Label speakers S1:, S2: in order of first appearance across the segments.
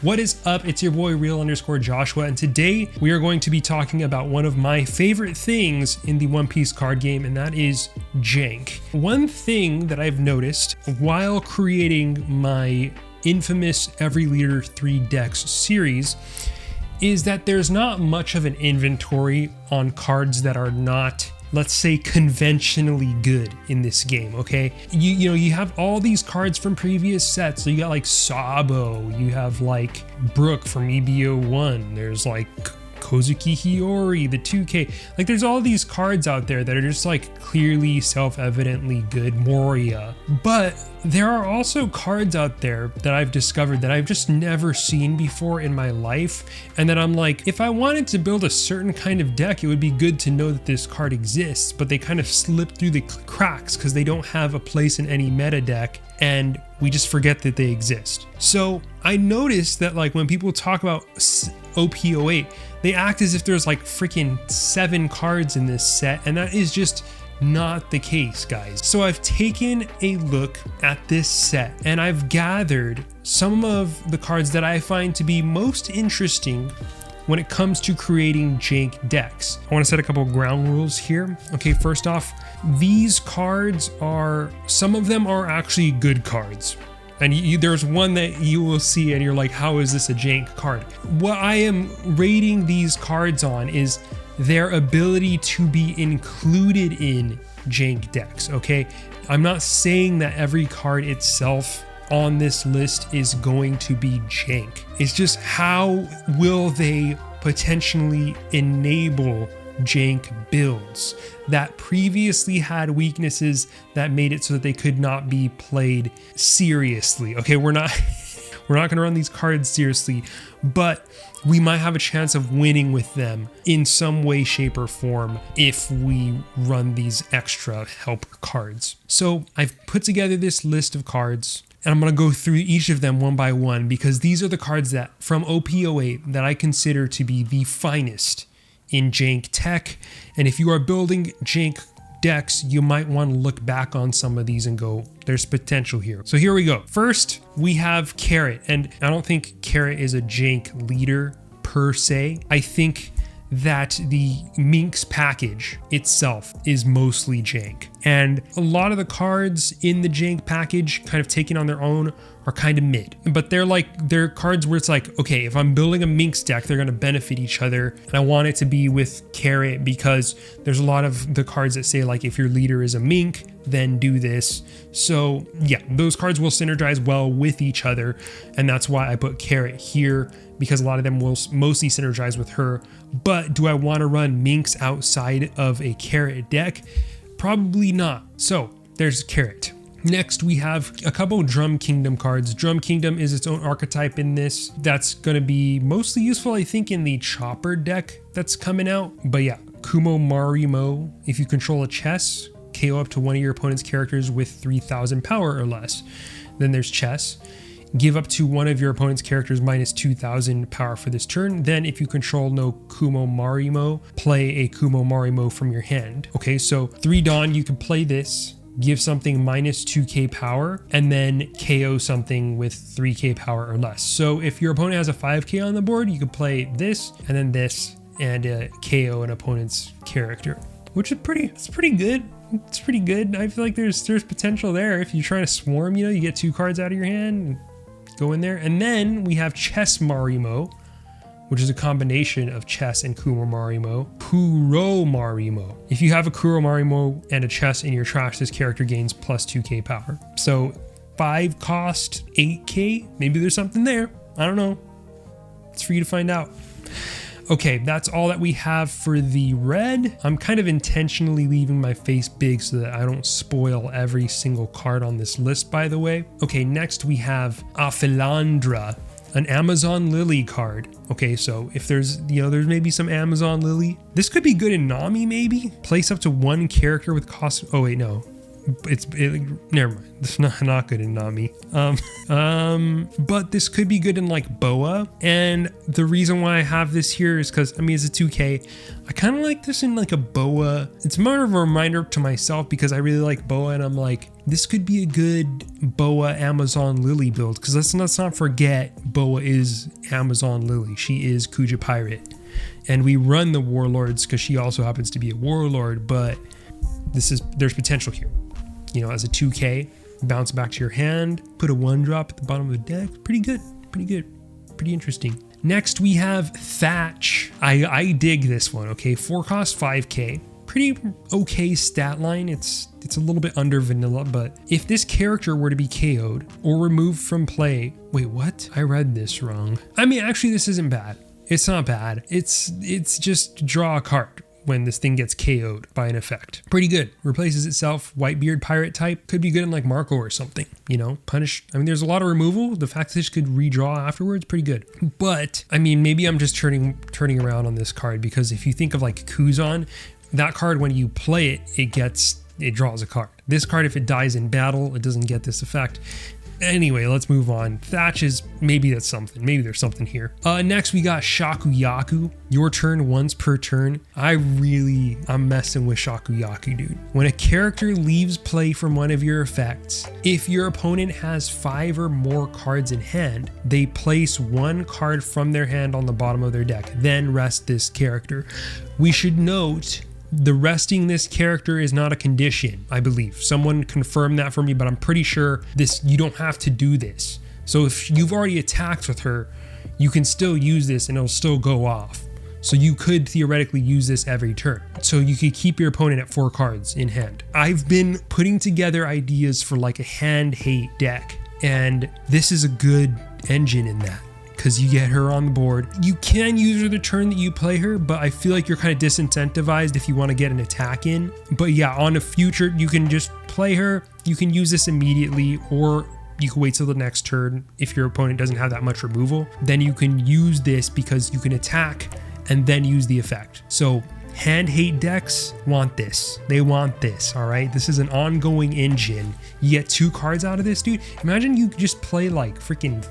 S1: What is up? It's your boy Real_Joshua, and today we are going to be talking about one of my favorite things in the One Piece card game, and that is Jank. One thing that I've noticed while creating my infamous Every Leader 3 decks series is that there's not much of an inventory on cards that are not, let's say, conventionally good in this game, okay? You have all these cards from previous sets. So you got like Sabo, you have like Brook from EBO1, there's like Kozuki Hiyori, the 2K. Like there's all these cards out there that are just like clearly self-evidently good, Moria. But there are also cards out there that I've discovered that I've just never seen before in my life, and that I'm like, if I wanted to build a certain kind of deck, it would be good to know that this card exists, but they kind of slip through the cracks because they don't have a place in any meta deck, and we just forget that they exist. So I noticed that like when people talk about OP08, they act as if there's like freaking 7 cards in this set, and that is just not the case, guys. So I've taken a look at this set and I've gathered some of the cards that I find to be most interesting when it comes to creating Jank decks. I want to set a couple of ground rules here. Okay, first off, these cards are, some of them are actually good cards. And there's one that you will see and you're like, how is this a Jank card? What I am rating these cards on is their ability to be included in Jank decks, okay? I'm not saying that every card itself on this list is going to be Jank. It's just how will they potentially enable Jank builds that previously had weaknesses that made it so that they could not be played seriously. Okay, we're not going to run these cards seriously, but we might have a chance of winning with them in some way, shape, or form if we run these extra help cards. So I've put together this list of cards, and I'm going to go through each of them one by one, because these are the cards that from OP08 that I consider to be the finest in Jank tech. And if you are building Jank decks, you might want to look back on some of these and go, there's potential here. So here we go. First, we have Carrot, and I don't think Carrot is a Jank leader per se. I think that the Minx package itself is mostly Jank. And a lot of the cards in the Jank package kind of taken on their own are kind of mid, but they're cards where it's like, okay, if I'm building a Minx deck, they're going to benefit each other. And I want it to be with Carrot because there's a lot of the cards that say like, if your leader is a Mink, then do this. So yeah, those cards will synergize well with each other. And that's why I put Carrot here, because a lot of them will mostly synergize with her. But do I want to run Minx outside of a Carrot deck? Probably not. So there's Carrot. Next, we have a couple Drum Kingdom cards. Drum Kingdom is its own archetype in this. That's going to be mostly useful, I think, in the Chopper deck that's coming out. But yeah, Kumo Marimo. If you control a chess, KO up to one of your opponent's characters with 3,000 power or less. Then there's Chess. Give up to one of your opponent's characters minus 2,000 power for this turn. Then if you control no Kumo Marimo, play a Kumo Marimo from your hand. Okay, so 3 Dawn, you can play this, give something minus 2k power, and then KO something with 3k power or less. So if your opponent has a 5k on the board, you could play this and then this and KO an opponent's character, which is pretty good. It's pretty good. I feel like there's potential there. If you're trying to swarm, you get 2 cards out of your hand and go in there. And then we have Chess Marimo, which is a combination of Chess and Kuro Marimo. Kuro Marimo. If you have a Kuro Marimo and a Chess in your trash, this character gains plus 2k power. So 5 cost, 8k. Maybe there's something there. I don't know. It's for you to find out. Okay, that's all that we have for the red. I'm kind of intentionally leaving my face big so that I don't spoil every single card on this list, by the way. Okay, next we have Aphilandra, an Amazon Lily card. Okay, so if there's maybe some Amazon Lily. This could be good in Nami, maybe? Place up to 1 character with cost, oh wait, no. never mind. It's not good in Nami. But this could be good in like Boa. And the reason why I have this here is because, I mean, it's a 2K. I kind of like this in like a Boa. It's more of a reminder to myself because I really like Boa, and I'm like, this could be a good Boa Amazon Lily build, because let's not forget Boa is Amazon Lily. She is Kuja Pirate. And we run the Warlords because she also happens to be a Warlord, but there's potential here. You know, as a 2K, bounce back to your hand, put a 1-drop at the bottom of the deck. Pretty good, pretty interesting. Next we have Thatch. I dig this one, okay? 4 cost, 5K. Pretty okay stat line. It's a little bit under vanilla, but if this character were to be KO'd or removed from play, wait, what? I read this wrong. I mean, actually this isn't bad. It's not bad. It's just draw a card when this thing gets KO'd by an effect. Pretty good. Replaces itself. Whitebeard pirate type. Could be good in like Marco or something, you know, punish. I mean, there's a lot of removal. The fact that this could redraw afterwards, pretty good. But I mean, maybe I'm just turning around on this card, because if you think of like Kuzan, that card, when you play it, it draws a card. This card, if it dies in battle, it doesn't get this effect. Anyway, let's move on. Thatch is, maybe that's something. Maybe there's something here. Next, we got Shakuyaku. Your turn once per turn. I'm messing with Shakuyaku, dude. When a character leaves play from one of your effects, if your opponent has 5 or more cards in hand, they place 1 card from their hand on the bottom of their deck, then rest this character. We should note, the resting this character is not a condition, I believe. Someone confirmed that for me, but I'm pretty sure you don't have to do this. So if you've already attacked with her, you can still use this and it'll still go off. So you could theoretically use this every turn. So you could keep your opponent at 4 cards in hand. I've been putting together ideas for like a hand hate deck, and this is a good engine in that, because you get her on the board. You can use her the turn that you play her, but I feel like you're kind of disincentivized if you want to get an attack in. But yeah, on a future, you can just play her. You can use this immediately, or you can wait till the next turn if your opponent doesn't have that much removal. Then you can use this because you can attack and then use the effect. So hand hate decks want this. They want this, all right? This is an ongoing engine. You get 2 cards out of this, dude. Imagine you just play like freaking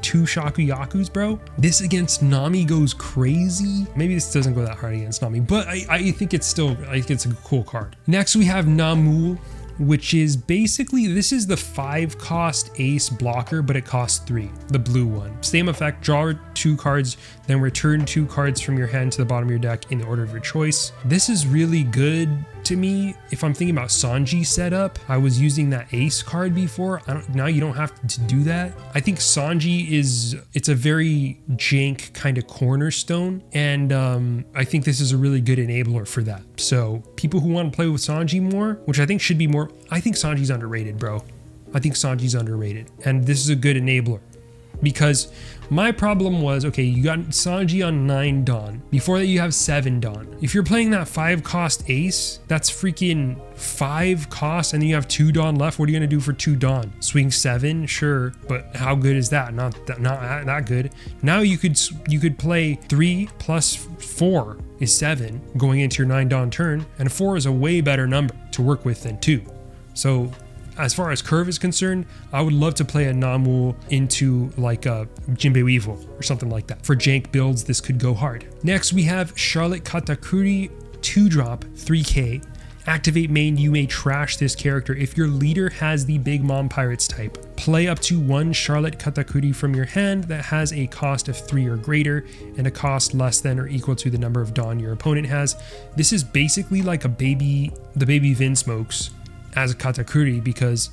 S1: 2 Shakuyakus, bro. This against Nami goes crazy. Maybe this doesn't go that hard against Nami, but I think it's still, I think it's a cool card. Next, we have Namul, which is basically, this is the 5 cost ace blocker, but it costs 3, the blue one. Same effect, draw 2 cards, then return 2 cards from your hand to the bottom of your deck in the order of your choice. This is really good to me if I'm thinking about Sanji setup. I was using that ace card before. Now you don't have to do that. I think Sanji it's a very jank kind of cornerstone, and I think this is a really good enabler for that. So people who want to play with Sanji more, which I think should be more, I think Sanji's underrated, bro. I think Sanji's underrated, and this is a good enabler. Because my problem was, okay, you got Sanji on 9 Dawn. Before that, you have 7 Dawn. If you're playing that 5 cost ace, that's freaking 5 costs, and then you have 2 Dawn left. What are you gonna do for 2 Dawn? Swing 7, sure, but how good is that? Not that good. Now you could play 3 plus 4 is 7 going into your 9 Dawn turn, and 4 is a way better number to work with than 2. So as far as curve is concerned, I would love to play a Namul into like a Jinbei Weevil or something like that. For jank builds, this could go hard. Next, we have Charlotte Katakuri, 2-drop, 3K. Activate main, you may trash this character if your leader has the Big Mom Pirates type. Play up to 1 Charlotte Katakuri from your hand that has a cost of 3 or greater and a cost less than or equal to the number of Dawn your opponent has. This is basically like the baby Vinsmokes as a Katakuri, because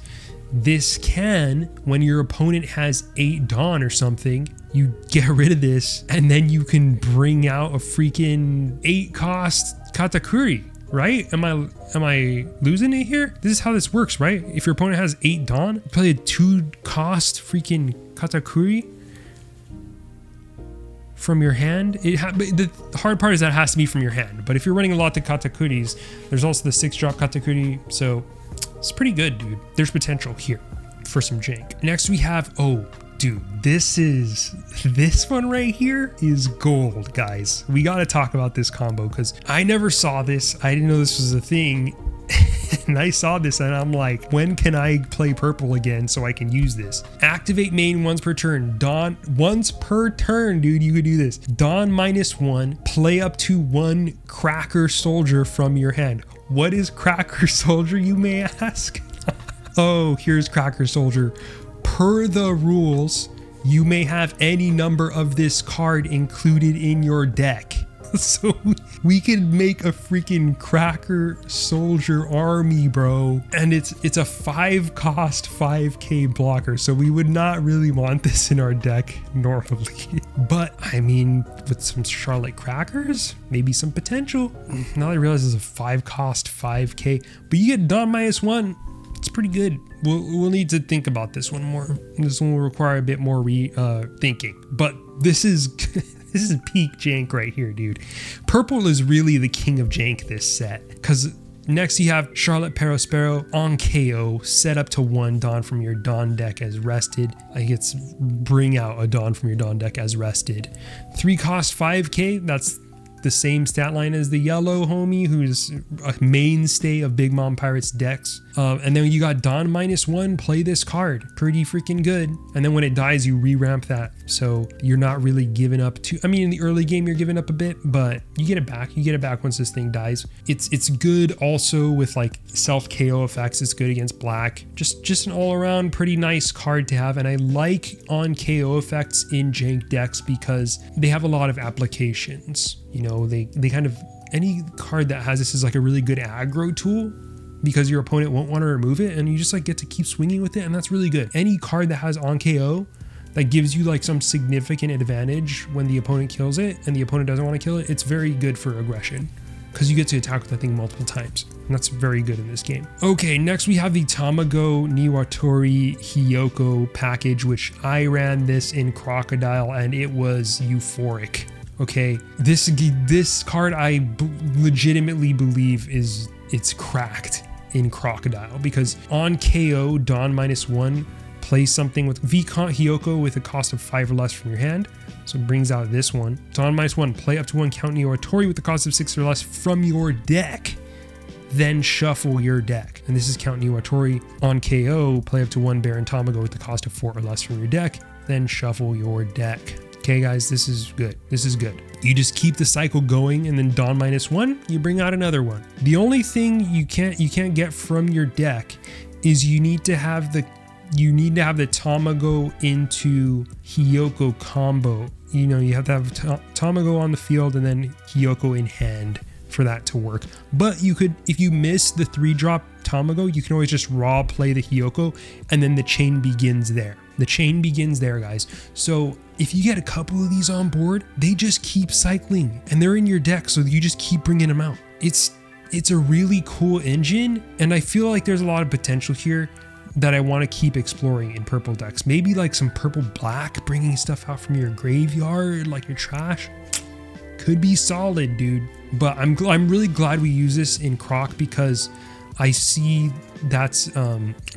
S1: this can, when your opponent has 8 Dawn or something, you get rid of this and then you can bring out a freaking 8 cost Katakuri, right? Am I losing it here? This is how this works, right? If your opponent has 8 Dawn, play a 2 cost freaking Katakuri from your hand. The hard part is that it has to be from your hand, but if you're running a lot of Katakuris, there's also the 6-drop Katakuri, so it's pretty good, dude. There's potential here for some jank. Next we have, oh, dude, this one right here is gold, guys. We got to talk about this combo because I never saw this. I didn't know this was a thing. And I saw this and I'm like, when can I play purple again so I can use this? Activate main once per turn. Dawn once per turn, dude. You could do this. Dawn -1. Play up to 1 Cracker Soldier from your hand. What is Cracker Soldier, you may ask? Oh, here's Cracker Soldier. Per the rules, you may have any number of this card included in your deck. So we could make a freaking Cracker Soldier army, bro. And it's a 5-cost 5k blocker. So we would not really want this in our deck normally. But I mean, with some Charlotte Crackers, maybe some potential. Now that I realize it's a 5-cost 5k, but you get Dawn -1. It's pretty good. We'll need to think about this one more. This one will require a bit more thinking. But this is this is peak jank right here, dude. Purple is really the king of jank this set, because next you have Charlotte Perospero on KO, set up to 1 Dawn from your Dawn deck as rested. I guess bring out a Dawn from your Dawn deck as rested. 3-cost 5k, that's the same stat line as the yellow homie, who's a mainstay of Big Mom Pirates decks. And then you got Dawn -1, play this card. Pretty freaking good. And then when it dies, you re-ramp that. So you're not really giving up too, I mean, in the early game, you're giving up a bit, but you get it back. You get it back once this thing dies. It's good also with like self-KO effects. It's good against black. Just an all-around pretty nice card to have. And I like on KO effects in jank decks because they have a lot of applications. You know, they kind of, any card that has this is like a really good aggro tool, because your opponent won't want to remove it and you just like get to keep swinging with it, and that's really good. Any card that has on KO that gives you like some significant advantage when the opponent kills it and the opponent doesn't want to kill it, it's very good for aggression because you get to attack with that thing multiple times, and that's very good in this game. Okay, next we have the Tamago Niwatori Hiyoko package, which I ran this in Crocodile and it was euphoric. Okay, this card I legitimately believe it's cracked in Crocodile, because on KO, Dawn -1, play something with Vicomte Hiyoko with a cost of 5 or less from your hand. So it brings out this one. Dawn -1, play up to 1 Count Niwatori with a cost of 6 or less from your deck. Then shuffle your deck. And this is Count Niwatori. On KO, play up to 1 Baron Tamago with the cost of 4 or less from your deck. Then shuffle your deck. Okay guys, this is good. This is good. You just keep the cycle going, and then Dawn -1, you bring out another one. The only thing you can't get from your deck is you need to have the Tamago into Hiyoko combo. You know, you have to have Tamago on the field and then Hiyoko in hand for that to work. But you could, if you miss the 3-drop Tamago, you can always just raw play the Hiyoko, and then the chain begins there. The chain begins there, guys. So if you get a couple of these on board, they just keep cycling and they're in your deck, so you just keep bringing them out. It's a really cool engine, and I feel like there's a lot of potential here that I want to keep exploring in purple decks. Maybe like some purple black, bringing stuff out from your graveyard, like your trash. Could be solid, dude. But I'm really glad we use this in Croc, because I see that's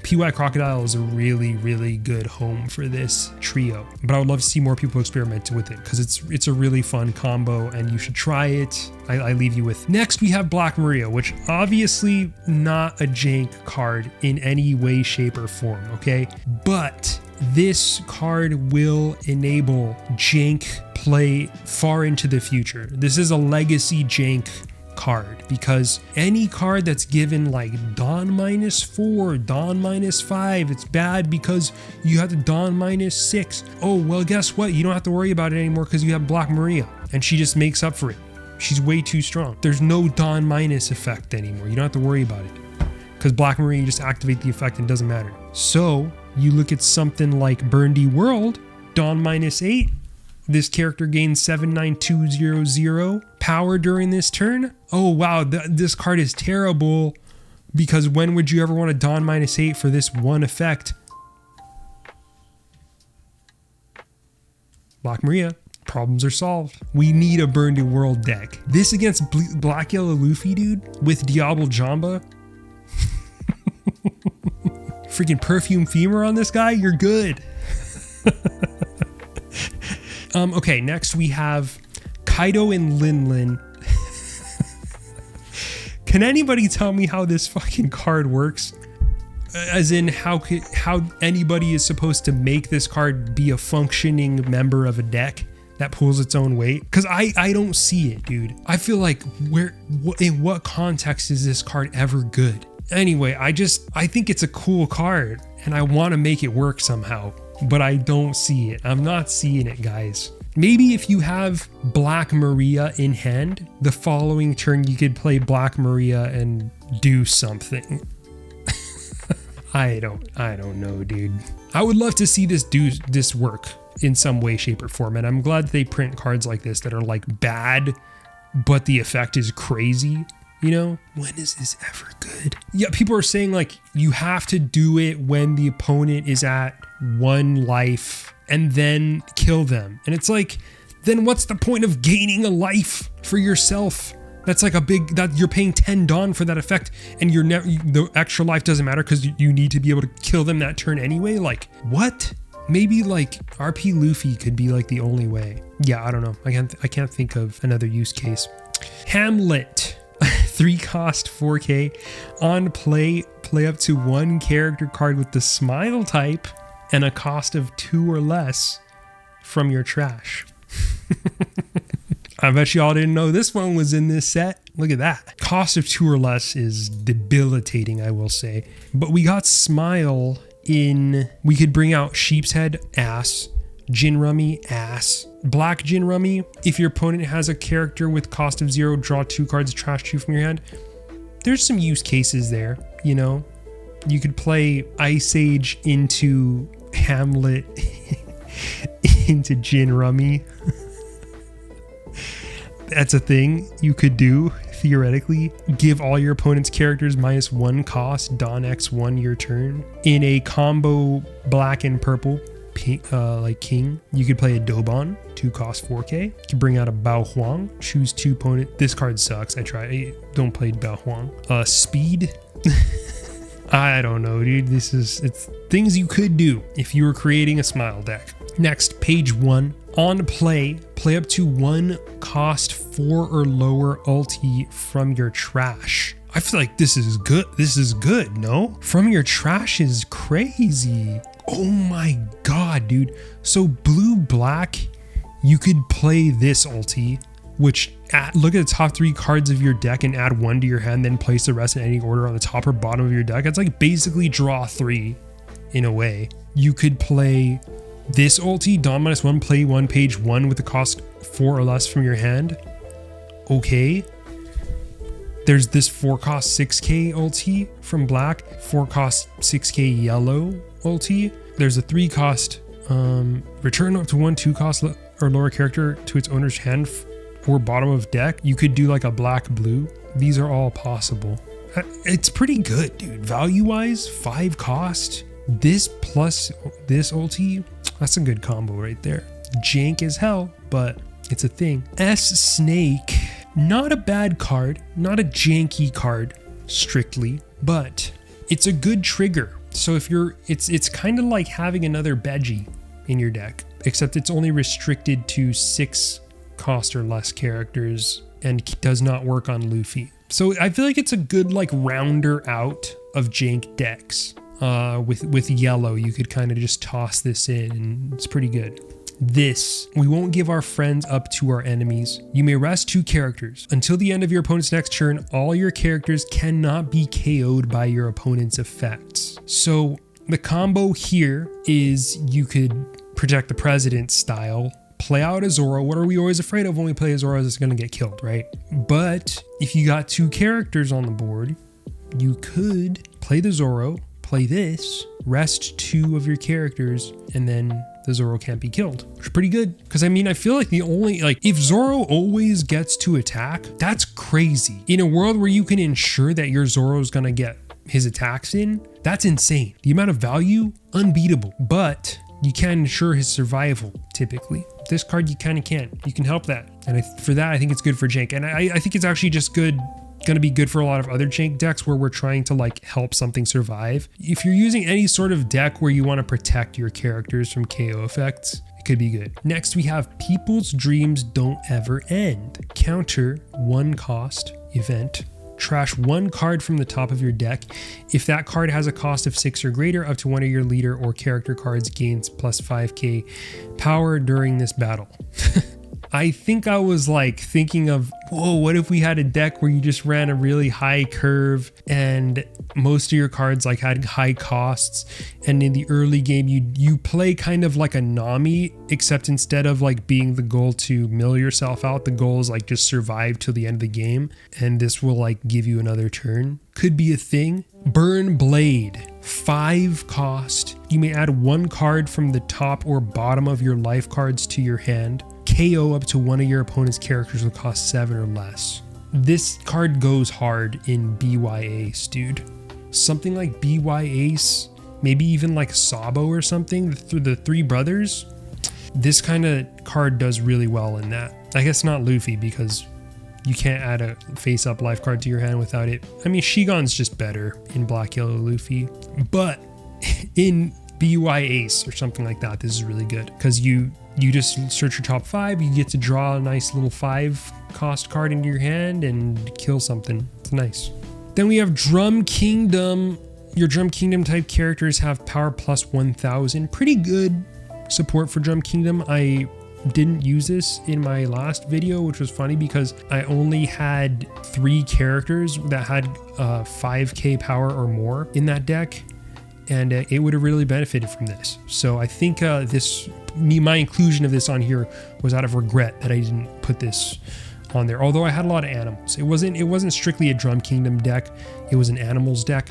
S1: PY Crocodile is a really, really good home for this trio. But I would love to see more people experiment with it, because it's a really fun combo and you should try it. I leave you with. Next we have Black Maria, which obviously not a jank card in any way, shape, or form, okay? But this card will enable jank play far into the future. This is a legacy jank card, because any card that's given like Dawn -4, Dawn -5, it's bad because you have to Dawn -6. Oh, well, guess what? You don't have to worry about it anymore because you have Black Maria, and she just makes up for it. She's way too strong. There's no Dawn minus effect anymore. You don't have to worry about it because Black Maria, you just activate the effect and it doesn't matter. So you look at something like Burndy World, Dawn -8. This character gains 79200 power during this turn. Oh wow, this card is terrible, because when would you ever want to Dawn -8 for this one effect? Black Maria, problems are solved. We need a Burndy World deck. This against Black Yellow Luffy, dude, with Diablo Jamba. Freaking Perfume Femur on this guy, you're good. Okay, next we have Kaido and Lin Lin. Can anybody tell me how this fucking card works? As in how anybody is supposed to make this card be a functioning member of a deck that pulls its own weight? Because I don't see it, dude. I feel like in what context is this card ever good? Anyway, I think it's a cool card and I want to make it work somehow, but I don't see it. I'm not seeing it, guys. Maybe if you have Black Maria in hand, the following turn you could play Black Maria and do something. I don't know, dude. I would love to see this work in some way, shape, or form. And I'm glad they print cards like this that are like bad, but the effect is crazy. You know, when is this ever good? Yeah, people are saying like you have to do it when the opponent is at 1 life and then kill them. And it's like, then what's the point of gaining a life for yourself? That's like that you're paying 10 Dawn for that effect, and the extra life doesn't matter because you need to be able to kill them that turn anyway. Like, what? Maybe like RP Luffy could be like the only way. Yeah, I don't know. I can't think of another use case. Hamlet, 3 cost 4K. On play up to 1 character card with the smile type and a cost of 2 or less from your trash. I bet y'all didn't know this one was in this set. Look at that. Cost of 2 or less is debilitating, I will say. But we got Smile in... We could bring out Sheep's Head, ass. Gin Rummy, ass. Black Gin Rummy. If your opponent has a character with cost of 0, draw 2 cards, trash 2 from your hand. There's some use cases there, you know? You could play Ice Age into Hamlet into Gin Rummy. That's a thing you could do, theoretically. Give all your opponent's characters -1 cost, Dawn X1 your turn. In a combo black and purple, like king, you could play a Dobon, 2 cost 4K. You could bring out a Bao Huang, choose 2 opponent. This card sucks, I don't play Bao Huang. Speed. I don't know, dude. It's things you could do if you were creating a Smile deck. Next, page 1. On play up to 1 cost 4 or lower ulti from your trash. I feel like this is good. This is good, no? From your trash is crazy. Oh my god, dude. So blue-black, you could play this ulti, which look at the top 3 cards of your deck and add 1 to your hand, then place the rest in any order on the top or bottom of your deck. It's like basically draw 3 in a way. You could play this ulti, Dawn -1, play 1, page 1 with the cost 4 or less from your hand. Okay. There's this 4 cost 6K ulti from black, 4 cost 6K yellow ulti. There's a 3 cost return up to 1 2 cost or lower character to its owner's hand or bottom of deck. You could do like a black blue. These are all possible. It's pretty good, dude. Value wise, 5 cost. This plus this ulti, that's a good combo right there. Jank as hell, but it's a thing. Snake, not a bad card, not a janky card strictly, but it's a good trigger. So if it's kind of like having another Beji in your deck, except it's only restricted to 6 cost or less characters and does not work on Luffy. So I feel like it's a good like rounder out of jank decks. With yellow, you could kind of just toss this in and it's pretty good. This, we won't give our friends up to our enemies. You may rest 2 characters. Until the end of your opponent's next turn, all your characters cannot be KO'd by your opponent's effects. So the combo here is you could protect the president style, play out a Zoro. What are we always afraid of when we play a Zoro? Is it's going to get killed, right? But if you got 2 characters on the board, you could play the Zoro, play this, rest 2 of your characters, and then the Zoro can't be killed, which is pretty good. Because I mean, I feel like the only, like, if Zoro always gets to attack, that's crazy. In a world where you can ensure that your Zoro is gonna get his attacks in, that's insane. The amount of value, unbeatable, but you can't ensure his survival typically. This card, you kind of can. You can help that. And for that, I think it's good for jank. And I think it's actually just good. Going to be good for a lot of other jank decks where we're trying to like help something survive. If you're using any sort of deck where you want to protect your characters from KO effects, it could be good. Next, we have People's Dreams Don't Ever End. Counter 1 cost event, trash one card from the top of your deck. If that card has a cost of 6 or greater, up to one of your leader or character cards gains plus 5k power during this battle. I think I was like thinking of, whoa, what if we had a deck where you just ran a really high curve and most of your cards like had high costs, and in the early game you play kind of like a Nami, except instead of like being the goal to mill yourself out, the goal is like just survive till the end of the game, and this will like give you another turn. Could be a thing. Burn Blade, 5 cost. You may add 1 card from the top or bottom of your life cards to your hand. KO up to one of your opponent's characters will cost 7 or less. This card goes hard in BY Ace, dude. Something like BY Ace, maybe even like Sabo or something, the 3 brothers. This kind of card does really well in that. I guess not Luffy, because you can't add a face-up life card to your hand without it. I mean, Shigon's just better in Black Yellow Luffy, but in BY Ace or something like that, this is really good, because you just search your top 5, you get to draw a nice little 5 cost card into your hand and kill something. It's nice. Then we have Drum Kingdom. Your Drum Kingdom type characters have power plus 1000. Pretty good support for Drum Kingdom. I didn't use this in my last video, which was funny because I only had 3 characters that had 5k power or more in that deck, and it would have really benefited from this. So I think my inclusion of this on here was out of regret that I didn't put this on there. Although I had a lot of animals, it wasn't strictly a Drum Kingdom deck, it was an animals deck,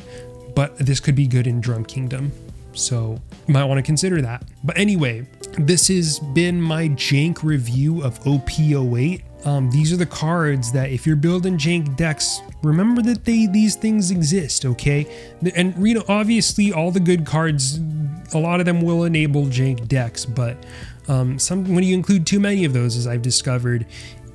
S1: but this could be good in Drum Kingdom, so you might want to consider that. But anyway, this has been my Jank review of OP08. These are the cards that if you're building Jank decks, remember that these things exist, okay? And obviously all the good cards, a lot of them will enable Jank decks, but when you include too many of those, as I've discovered,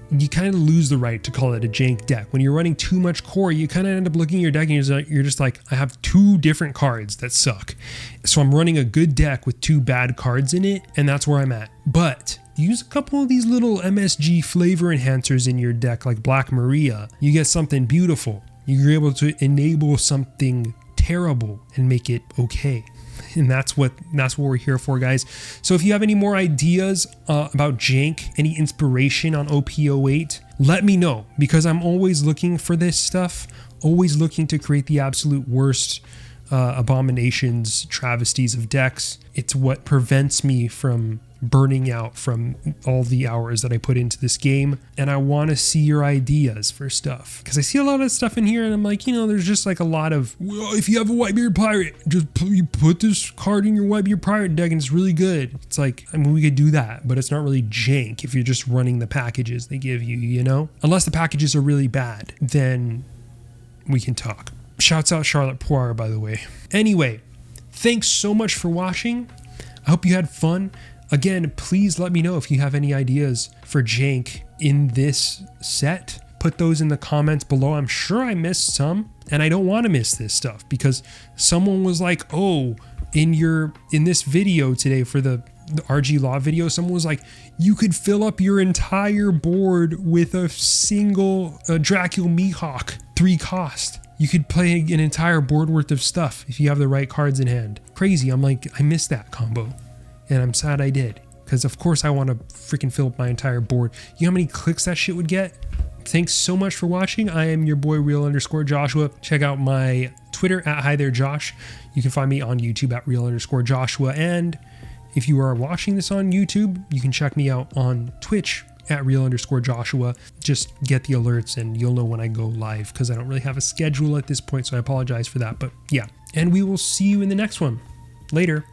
S1: you kind of lose the right to call it a Jank deck. When you're running too much core, you kind of end up looking at your deck and you're just like, I have 2 different cards that suck. So I'm running a good deck with 2 bad cards in it, and that's where I'm at. But use a couple of these little MSG flavor enhancers in your deck, like Black Maria. You get something beautiful. You're able to enable something terrible and make it okay. And that's what we're here for, guys. So if you have any more ideas about Jank, any inspiration on OP08, let me know, because I'm always looking for this stuff, always looking to create the absolute worst abominations, travesties of decks. It's what prevents me from burning out from all the hours that I put into this game, and I want to see your ideas for stuff, because I see a lot of stuff in here and I'm like, there's just like a lot of, well, if you have a whitebeard pirate, just you put this card in your whitebeard pirate deck and it's really good. It's like, I mean, we could do that, but it's not really Jank if you're just running the packages they give you, unless the packages are really bad, then we can talk. Shouts out Charlotte Poir, by the way. Anyway, thanks so much for watching. I hope you had fun. Again, please let me know if you have any ideas for Jank in this set. Put those in the comments below. I'm sure I missed some, and I don't want to miss this stuff, because someone was like, oh, in this video today for the RG Law video, someone was like, you could fill up your entire board with a single Dracula Mihawk, 3 cost. You could play an entire board worth of stuff if you have the right cards in hand. Crazy. I'm like, I missed that combo. And I'm sad I did, because of course I want to freaking fill up my entire board. You know how many clicks that shit would get? Thanks so much for watching. I am your boy real_Joshua. Check out my Twitter at Hi There Josh. You can find me on YouTube at real_Joshua. And if you are watching this on YouTube, you can check me out on Twitch at real_Joshua. Just get the alerts and you'll know when I go live, because I don't really have a schedule at this point, so I apologize for that. But yeah, and we will see you in the next one. Later.